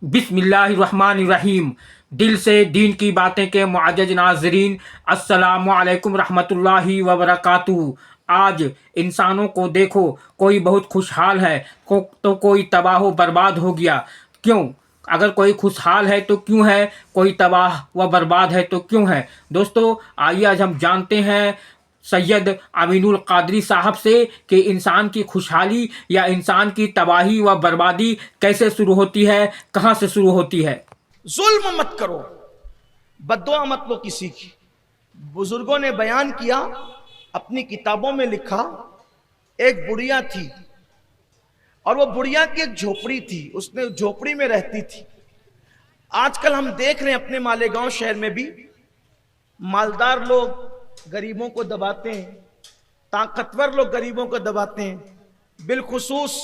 बिस्मिल्लाहिर्रहमानिर्रहीम। दिल से दीन की बातें के मुअज़्ज़ज़ नाज़रीन, अस्सलामु अलैकुम रहमतुल्लाहि व बरकातुहू। आज इंसानों को देखो, कोई बहुत खुशहाल है तो कोई तबाह व बर्बाद हो गया। क्यों? अगर कोई खुशहाल है तो क्यों है, कोई तबाह व बर्बाद है तो क्यों है? दोस्तों, आइए आज हम जानते हैं सैयद अमीनुल कादरी साहब से कि इंसान की खुशहाली या इंसान की तबाही व बर्बादी कैसे शुरू होती है, कहाँ से शुरू होती है। जुल्म मत करो, बद्दुआ मत लो किसी की। बुजुर्गों ने बयान किया, अपनी किताबों में लिखा, एक बुढ़िया थी और वो बुढ़िया की एक झोपड़ी थी, उसने झोपड़ी में रहती थी। आजकल हम देख रहे हैं अपने मालेगांव शहर में भी मालदार लोग गरीबों को दबाते हैं, ताकतवर लोग गरीबों को दबाते हैं, बिलखुसूस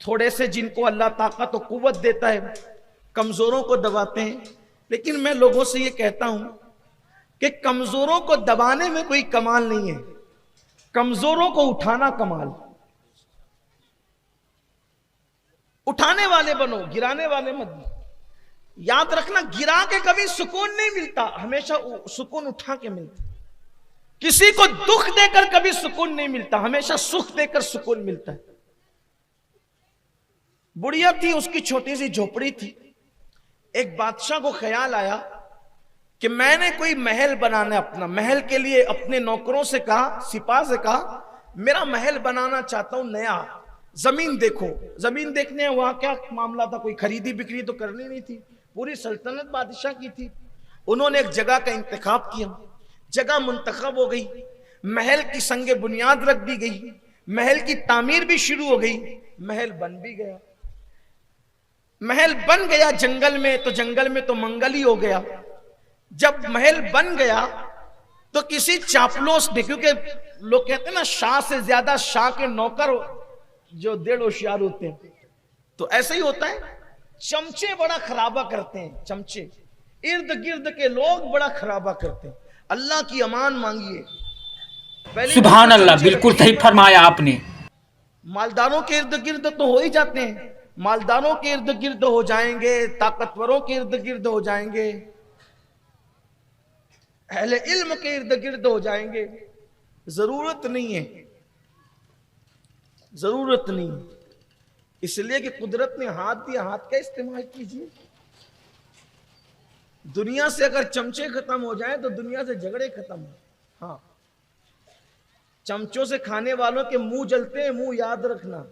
थोड़े से जिनको अल्लाह ताकत और कुव्वत देता है कमजोरों को दबाते हैं। लेकिन मैं लोगों से ये कहता हूं कि कमजोरों को दबाने में कोई कमाल नहीं है, कमजोरों को उठाना कमाल। उठाने वाले बनो, गिराने वाले मत बनो। याद रखना, गिरा के कभी सुकून नहीं मिलता, हमेशा सुकून उठा के मिलता। किसी को दुख देकर कभी सुकून नहीं मिलता, हमेशा सुख देकर सुकून मिलता है। बुढ़िया थी, उसकी छोटी सी झोपड़ी थी। एक बादशाह को ख्याल आया कि मैंने कोई महल बनाना है अपना। महल के लिए अपने नौकरों से कहा, सिपाह से कहा, मेरा महल बनाना चाहता हूं नया। जमीन देखो। जमीन देखने वहां क्या मामला था, कोई खरीदी बिक्री तो करनी नहीं थी, पूरी सल्तनत बादशाह की थी। उन्होंने एक जगह का इंतखाब किया, जगह मुंतखब हो गई, महल की संगे बुनियाद रख दी गई, महल की तामीर भी शुरू हो गई, महल बन भी गया। महल बन गया जंगल में, तो जंगल में तो मंगल ही हो गया। जब महल बन गया तो किसी चापलूस ने, क्योंकि लोग कहते हैं ना शाह से ज्यादा शाह के नौकर जो डेढ़ होशियार होते हैं, तो ऐसा ही होता है। चमचे बड़ा खराबा करते हैं, चमचे इर्द गिर्द के लोग बड़ा खराबा करते हैं। अल्लाह की अमान मांगिए। सुभान अल्लाह, बिल्कुल सही फरमाया आपने। मालदारों के इर्द गिर्द तो हो ही जाते हैं, मालदारों के इर्द गिर्द हो जाएंगे, ताकतवरों के इर्द गिर्द हो जाएंगे, अहले इल्म के इर्द गिर्द हो जाएंगे। जरूरत नहीं है, जरूरत नहीं है। इसलिए कि कुदरत ने हाथ दिया, हाथ का इस्तेमाल कीजिए। दुनिया से अगर चमचे खत्म हो जाए तो दुनिया से झगड़े खत्म हो। हाँ, चमचों से खाने वालों के मुंह जलते हैं, मुंह याद रखना।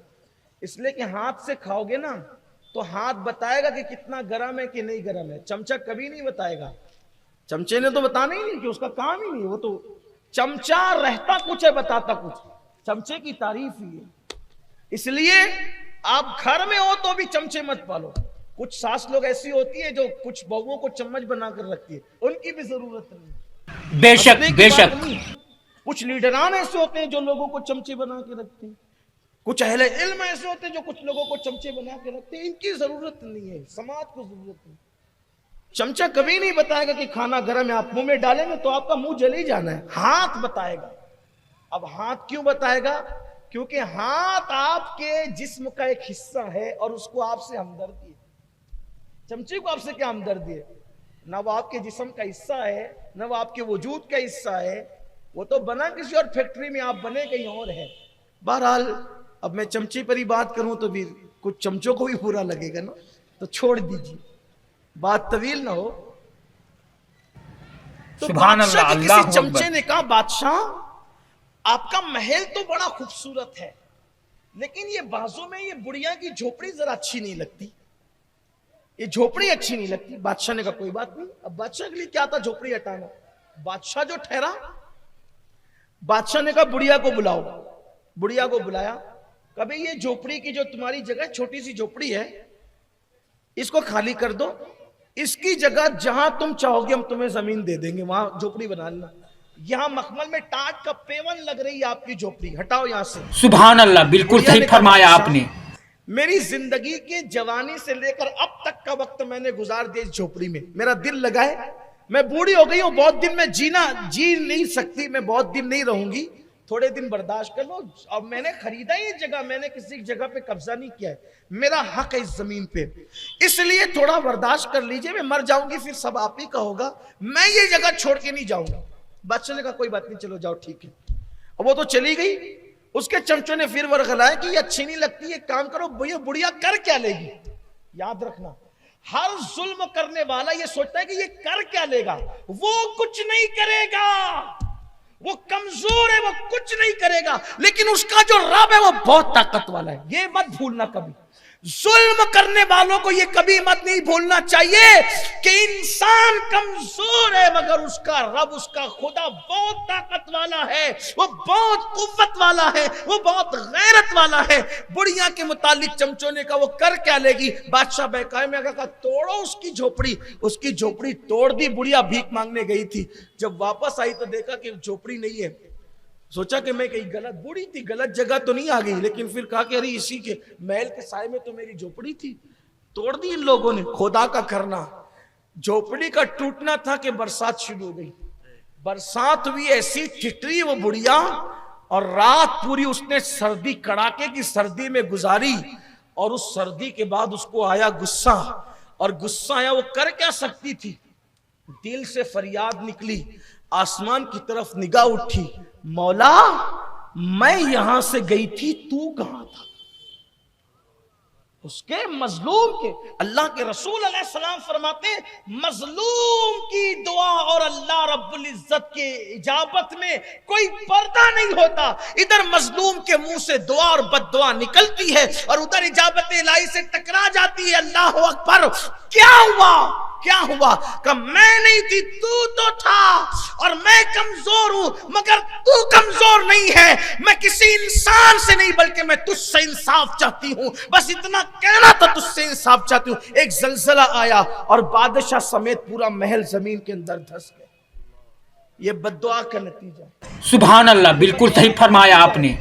इसलिए कि हाथ से खाओगे ना तो हाथ बताएगा कि कितना गरम है कि नहीं गरम है, चमचा कभी नहीं बताएगा। चमचे ने तो बताना ही नहीं, कि उसका काम ही नहीं, वो तो चमचा रहता कुछ है बताता कुछ, चमचे की तारीफ ही है। इसलिए आप घर में हो तो भी चमचे मत पालो। कुछ सास लोग ऐसी होती है जो कुछ बहुओं को चम्मच बनाकर रखती है, उनकी भी जरूरत नहीं। बेशक बेशक। कुछ लीडरान ऐसे होते हैं जो लोगों को चमचे बना के रखते हैं, कुछ अहले इल्म ऐसे होते हैं जो कुछ लोगों को चमचे बना के रखते हैं। इनकी जरूरत नहीं है, समाज को जरूरत नहीं। चमचा कभी नहीं बताएगा कि खाना गर्म है, आप मुंह में डालेंगे तो आपका मुंह जल ही जाना है। हाथ बताएगा। अब हाथ क्यों बताएगा? क्योंकि हाथ आपके जिस्म का एक हिस्सा है और उसको आपसे हमदर्दी है। चमचे को आपसे क्या हमदर्दी है? ना वो आपके जिस्म का हिस्सा है, ना वो आपके वजूद का हिस्सा है। वो तो बना किसी और फैक्ट्री में, आप बने कहीं और है। बहरहाल, अब मैं चमचे पर ही बात करूं तो भी कुछ चमचों को भी बुरा लगेगा ना, तो छोड़ दीजिए, बात तवील ना हो। तो बादशाह के किसी चमचे ने कहा, बादशाह आपका महल तो बड़ा खूबसूरत है, लेकिन ये बाजू में ये बुढ़िया की झोपड़ी जरा अच्छी नहीं लगती, ये झोपड़ी अच्छी नहीं लगती। बादशाह ने कहा कोई बात नहीं। अब बादशाह के लिए क्या था झोपड़ी हटाना, बादशाह जो ठहरा। बादशाह ने कहा बुढ़िया को बुलाओ। बुढ़िया को बुलाया, कभी ये झोपड़ी की जो तुम्हारी जगह छोटी सी झोपड़ी है, इसको खाली कर दो, इसकी जगह जहां तुम चाहोगे हम तुम्हें जमीन दे देंगे, वहां झोपड़ी बना लेना। यहां मखमल में टाट का पेवन लग रही है आपकी झोपड़ी, हटाओ यहां से। सुभान अल्लाह, बिल्कुल सही फरमाया आपने। मेरी जिंदगी के जवानी से लेकर अब तक का वक्त मैंने गुजार दिया इस झोपड़ी में, मेरा दिल लगा है। मैं बूढ़ी हो गई हूं, बहुत दिन में जी नहीं सकती, मैं बहुत दिन नहीं रहूंगी, تھوڑے دن برداشت کر لو. اب میں نے خریدا ہی جگہ, میں نے کسی جگہ پہ قبضہ نہیں کیا ہے, میرا حق ہے اس زمین پہ, اس لیے تھوڑا برداشت کر لیجئے, میں مر جاؤں گی پھر سب آپ ہی کا ہوگا, میں یہ جگہ چھوڑ کے نہیں جاؤں گا. بادشاہ نے کہا کوئی بات نہیں, چلو جاؤ ٹھیک ہے. وہ تو چلی گئی. اس کے چمچوں نے پھر ورغلایا کہ یہ اچھی نہیں لگتی, ایک کام کرو, یہ بڑھیا کر کیا لے گی. یاد رکھنا, ہر ظلم کرنے والا یہ سوچتا ہے کہ یہ کر کیا لے گا. وہ کچھ نہیں کرے گا, وہ کمزور ہے, وہ کچھ نہیں کرے گا, لیکن اس کا جو رب ہے وہ بہت طاقت والا ہے. یہ مت بھولنا کبھی. ظلم کرنے والوں کو یہ کبھی مت نہیں بھولنا چاہیے کہ انسان کمزور ہے, مگر اس کا رب, اس کا خدا بہت طاقت والا ہے, وہ بہت قوت والا ہے, وہ بہت غیرت والا ہے. بڑھیا کے متعلق چمچوں نے کہا وہ کر کیا لے گی. بادشاہ بہکائے میں کہا توڑو اس کی جھوپڑی. اس کی جھوپڑی توڑ دی. بڑھیا بھیک مانگنے گئی تھی, جب واپس آئی تو دیکھا کہ جھوپڑی نہیں ہے. سوچا کہ میں کہیں غلط, بوڑھی تھی, غلط جگہ تو نہیں آ گئی, لیکن پھر کہا کہ ارے اسی کے محل کے سائے میں تو میری جھوپڑی تھی. توڑ دی ان لوگوں نے. خدا کا کرنا, جھوپڑی کا ٹوٹنا تھا کہ برسات شروع ہو گئی. برسات ہوئی, ایسی ٹھٹری وہ بڑھیا, اور رات پوری اس نے سردی, کڑاکے کی سردی میں گزاری. اور اس سردی کے بعد اس کو آیا غصہ, اور غصہ آیا, وہ کر کیا سکتی تھی. دل سے فریاد نکلی, آسمان کی طرف نگاہ اٹھی, مولا میں یہاں سے گئی تھی, تو کہاں تھا. اس کے مظلوم کے, اللہ کے رسول علیہ السلام فرماتے ہیں مظلوم کی دعا اور اللہ رب العزت کے اجابت میں کوئی پردہ نہیں ہوتا. ادھر مظلوم کے منہ سے دعا اور بد دعا نکلتی ہے, اور ادھر اجابت الہی سے ٹکرا جاتی ہے. اللہ اکبر. کیا ہوا, کیا ہوا؟ کہ میں نہیں تھی, تو تھا, اور میں کمزور ہوں, مگر تو کمزور نہیں ہے. میں کسی انسان سے نہیں, بلکہ میں تجھ سے انصاف چاہتی ہوں. بس اتنا کہنا تھا, تجھ سے انصاف چاہتی ہوں. ایک زلزلہ آیا اور بادشاہ سمیت پورا محل زمین کے اندر دھس گیا. یہ بد دعا کا نتیجہ. سبحان اللہ, بالکل صحیح فرمایا آپ نے.